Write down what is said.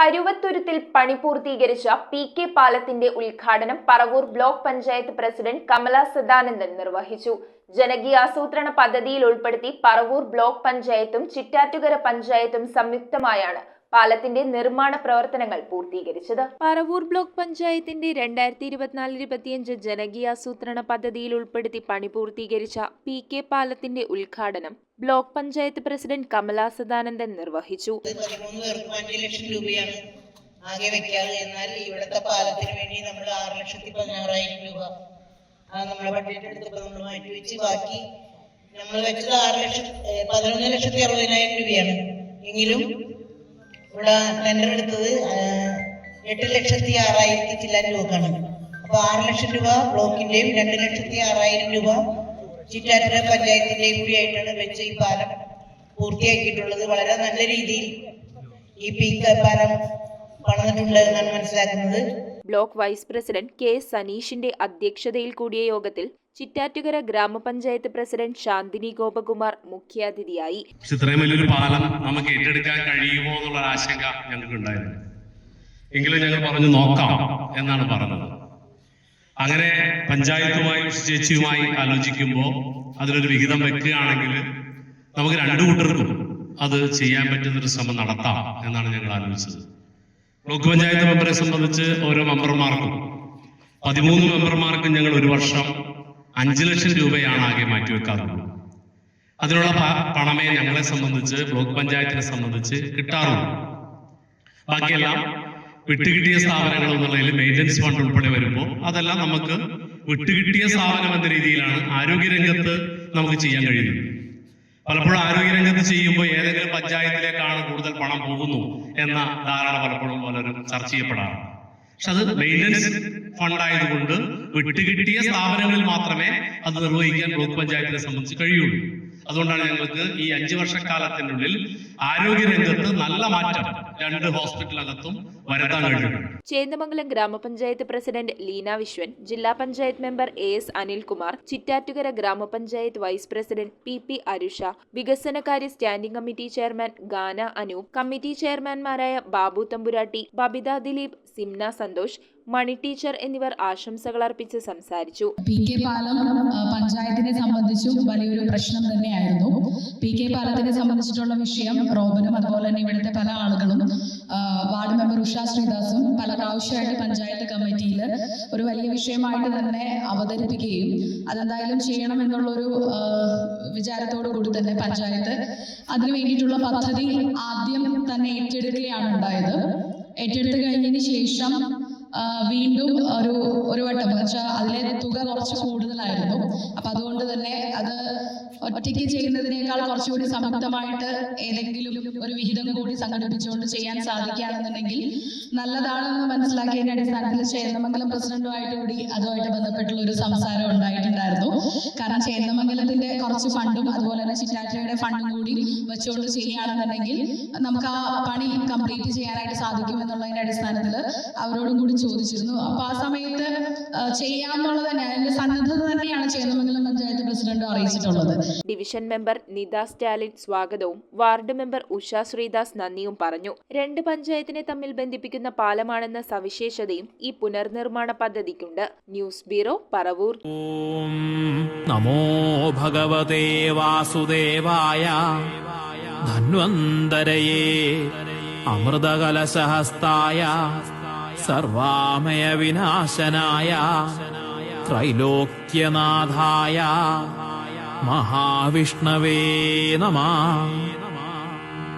പരുവത്തുരുത്തിൽ പണി പൂർത്തീകരിച്ച പി.കെ. പാലത്തിന്റെ ഉദ്ഘാടനം പറവൂർ ബ്ലോക്ക് പഞ്ചായത്ത് പ്രസിഡന്റ് കമല സദാനന്ദൻ നിർവഹിച്ചു. ജനകീയാസൂത്രണ പദ്ധതിയിൽ ഉൾപ്പെടുത്തി പറവൂർ ബ്ലോക്ക് പഞ്ചായത്തും ചിറ്റാറ്റുകര പഞ്ചായത്തും സംയുക്തമായാണ് പാലത്തിന്റെ നിർമ്മാണ പ്രവർത്തനങ്ങൾ പൂർത്തീകരിച്ചത്. പറവൂർ ബ്ലോക്ക് പഞ്ചായത്തിന്റെ 2024-25 ജനകീയാസൂത്രണ പദ്ധതിയിൽ ഉൾപ്പെടുത്തി പണി പൂർത്തീകരിച്ച പി.കെ. പാലത്തിന്റെ ഉദ്ഘാടനം ബ്ലോക്ക് പഞ്ചായത്ത് പ്രസിഡന്റ് കമല സദാനന്ദൻ നിർവഹിച്ചു. 13 ലക്ഷം രൂപയാണ് ആകെ വെക്കാറ്. എന്നാൽ ഇവിടുത്തെ പാലത്തിന് വേണ്ടി നമ്മൾ 6,16,000 രൂപ നമ്മുടെ ബഡ്ജറ്റ് എടുത്തപ്പോൾ നമ്മൾ മാറ്റിവെച്ച് ബാക്കി നമ്മൾ വെച്ചത് 11,60,000 രൂപയാണ്. എങ്കിലും ഇവിടെ ടെൻഡർ എടുത്തത് 8,06,000 ചില്ലാൻ രൂപക്കാണ്. അപ്പൊ 6 ലക്ഷം രൂപ ബ്ലോക്കിന്റെയും 2,06,000 രൂപ ചിറ്റാറ്റുകര പഞ്ചായത്തിന്റെയും കൂടിയായിട്ടാണ് വെച്ച് ഈ പാലം പൂർത്തിയാക്കിയിട്ടുള്ളത്. വളരെ നല്ല രീതിയിൽ ഈ പി.കെ. പാലം പണിതിട്ടുണ്ട് എന്നാണ് മനസ്സിലാക്കുന്നത്. Block vice president K. സനീഷിന്റെ അധ്യക്ഷതയിൽ കൂടിയ യോഗത്തിൽ ചിറ്റാറ്റുകര ഗ്രാമപഞ്ചായത്ത് പ്രസിഡന്റ് ശാന്തിനി ഗോപകുമാർ മുഖ്യാതിഥിയായി. ഇത്രയും വലിയൊരു പാലം നമുക്ക് ഏറ്റെടുക്കാൻ കഴിയുമോ എന്നുള്ള ആശങ്ക ഞങ്ങൾക്ക് ഉണ്ടായിരുന്നു. എങ്കിലും ഞങ്ങൾ പറഞ്ഞു നോക്കാം എന്നാണ് പറഞ്ഞത്. അങ്ങനെ പഞ്ചായത്തുമായി ചേച്ചിയുമായി ആലോചിക്കുമ്പോൾ അതിലൊരു വിഹിതം വെക്കുകയാണെങ്കിൽ നമുക്ക് രണ്ടു കൂട്ടർക്കും അത് ചെയ്യാൻ പറ്റുന്നൊരു ശ്രമം നടത്താം എന്നാണ് ഞങ്ങൾ ആലോചിച്ചത്. ബ്ലോക്ക് പഞ്ചായത്ത് മെമ്പറെ സംബന്ധിച്ച് ഓരോ മെമ്പർമാർക്കും 13 മെമ്പർമാർക്കും ഞങ്ങൾ ഒരു വർഷം 5 ലക്ഷം രൂപയാണ് ആകെ മാറ്റിവെക്കാറുള്ളത്. അതിനുള്ള പണമേ ഞങ്ങളെ സംബന്ധിച്ച് ബ്ലോക്ക് പഞ്ചായത്തിനെ സംബന്ധിച്ച് കിട്ടാറുള്ളൂ. ബാക്കിയെല്ലാം വിട്ടുകിട്ടിയ സ്ഥാപനങ്ങൾ എന്നുള്ളതിൽ മെയിൻ്റനൻസ് ഫണ്ട് ഉൾപ്പെടെ വരുമ്പോൾ അതെല്ലാം നമുക്ക് വിട്ടുകിട്ടിയ സ്ഥാപനം എന്ന രീതിയിലാണ് ആരോഗ്യരംഗത്ത് നമുക്ക് ചെയ്യാൻ കഴിയുന്നത്. പലപ്പോഴും ആരോഗ്യരംഗത്ത് ചെയ്യുമ്പോൾ ഏതെങ്കിലും പഞ്ചായത്തിലേക്കാണ് കൂടുതൽ പണം പോകുന്നു എന്ന ധാരണ പലപ്പോഴും പലരും ചർച്ച ചെയ്യപ്പെടാറുണ്ട്. പക്ഷെ അത് മെയിൻ്റനൻസ് ഫണ്ട് ആയതുകൊണ്ട് വിട്ടുകിട്ടിയ സ്ഥാപനങ്ങളിൽ മാത്രമേ അത് നിർവഹിക്കാൻ ബ്ലോക്ക് പഞ്ചായത്തിനെ സംബന്ധിച്ച് കഴിയുള്ളൂ. അതുകൊണ്ടാണ് ഞങ്ങൾക്ക് ഈ 5 വർഷക്കാലത്തിനുള്ളിൽ ആരോഗ്യരംഗത്ത് നല്ല മാറ്റം 2 ഹോസ്പിറ്റലകത്തും വരുത്താൻ കഴിഞ്ഞു. ചേന്ദമംഗലം ഗ്രാമപഞ്ചായത്ത് പ്രസിഡന്റ് ലീന വിശ്വൻ, ജില്ലാ പഞ്ചായത്ത് മെമ്പർ A.S. അനിൽകുമാർ, ചിറ്റാറ്റുകര ഗ്രാമപഞ്ചായത്ത് വൈസ് പ്രസിഡന്റ് P.P. അരുഷ, വികസനകാര്യ സ്റ്റാൻഡിംഗ് കമ്മിറ്റി ചെയർമാൻ ഗാന അനൂപ്, കമ്മിറ്റി ചെയർമാൻമാരായ ബാബു തമ്പുരാട്ടി, ബബിത ദിലീപ്, സിംന സന്തോഷ്, മണി ടീച്ചർ എന്നിവർ ആശംസകൾ അർപ്പിച്ച് സംസാരിച്ചു. പി.കെ. പാലം പഞ്ചായത്തിനെ സംബന്ധിച്ചും വലിയൊരു പ്രശ്നം തന്നെയായിരുന്നു. പി.കെ. പാലത്തിനെ സംബന്ധിച്ചിട്ടുള്ള വിഷയം റോബനും അതുപോലെ തന്നെ ഇവിടുത്തെ പല ആളുകളും വാർഡ് മെമ്പർ ഉഷ ശ്രീദാസും പല പ്രാവശ്യമായിട്ട് പഞ്ചായത്ത് കമ്മിറ്റിയിൽ ഒരു വലിയ വിഷയമായിട്ട് തന്നെ അവതരിപ്പിക്കുകയും അതെന്തായാലും ചെയ്യണമെന്നുള്ളൊരു വിചാരത്തോടു കൂടി തന്നെ പഞ്ചായത്ത് അതിനു വേണ്ടിയിട്ടുള്ള പദ്ധതി ആദ്യം തന്നെ ഏറ്റെടുക്കുകയാണ് ഉണ്ടായത്. ഏറ്റെടുത്ത് കഴിഞ്ഞതിന് ശേഷം വീണ്ടും ഒരു വട്ടം വെച്ചാൽ അതിലെ തുക കുറച്ച് കൂടുതലായിരുന്നു. അപ്പൊ അതുകൊണ്ട് തന്നെ അത് ഒറ്റയ്ക്ക് ചെയ്യുന്നതിനേക്കാൾ കുറച്ചുകൂടി സംയുക്തമായിട്ട് ഏതെങ്കിലും ഒരു വിഹിതം കൂടി സംഘടിപ്പിച്ചുകൊണ്ട് ചെയ്യാൻ സാധിക്കുകയാണെന്നുണ്ടെങ്കിൽ നല്ലതാണെന്ന് മനസ്സിലാക്കിയതിന്റെ അടിസ്ഥാനത്തിൽ ചേന്ദമംഗലം പ്രസിഡന്റുമായിട്ട് കൂടി അതുമായിട്ട് ബന്ധപ്പെട്ടുള്ള ഒരു സംസാരം ഉണ്ടായിട്ടുണ്ടായിരുന്നു. കാരണം ചേന്ദമംഗലത്തിന്റെ കുറച്ച് ഫണ്ടും അതുപോലെ തന്നെ ചിറ്റാറ്റുകരയുടെ ഫണ്ടും കൂടി വെച്ചുകൊണ്ട് ചെയ്യുകയാണെന്നുണ്ടെങ്കിൽ നമുക്ക് ആ പണി കംപ്ലീറ്റ് ചെയ്യാനായിട്ട് സാധിക്കുമെന്നുള്ളതിന്റെ അടിസ്ഥാനത്തിൽ അവരോടും കൂടി ചോദിച്ചിരുന്നു. അപ്പൊ ആ സമയത്ത് ചെയ്യാമെന്നുള്ളത് തന്നെ അതിന്റെ സന്നദ്ധത തന്നെയാണ് ചേന്ദമംഗലം പഞ്ചായത്ത് പ്രസിഡന്റ് അറിയിച്ചിട്ടുള്ളത്. ഡിവിഷൻ മെമ്പർ നിത സ്റ്റാലിൻ സ്വാഗതവും വാർഡ് മെമ്പർ ഉഷ ശ്രീദാസ് നന്ദിയും പറഞ്ഞു. 2 പഞ്ചായത്തിനെ തമ്മിൽ ബന്ധിപ്പിക്കുന്ന പാലമാണെന്ന സവിശേഷതയും ഈ പുനർനിർമ്മാണ പദ്ധതിക്കുണ്ട്. News bureau, Paravur. നമോ ഭഗവതേ വാസുദേവായ ധന്വന്തരയേ അമൃതകലശഹസ്തായ സർവാമയ വിനാശനായ ത്രൈലോക്യനാഥായ മഹാവിഷ്ണവേ നമഃ.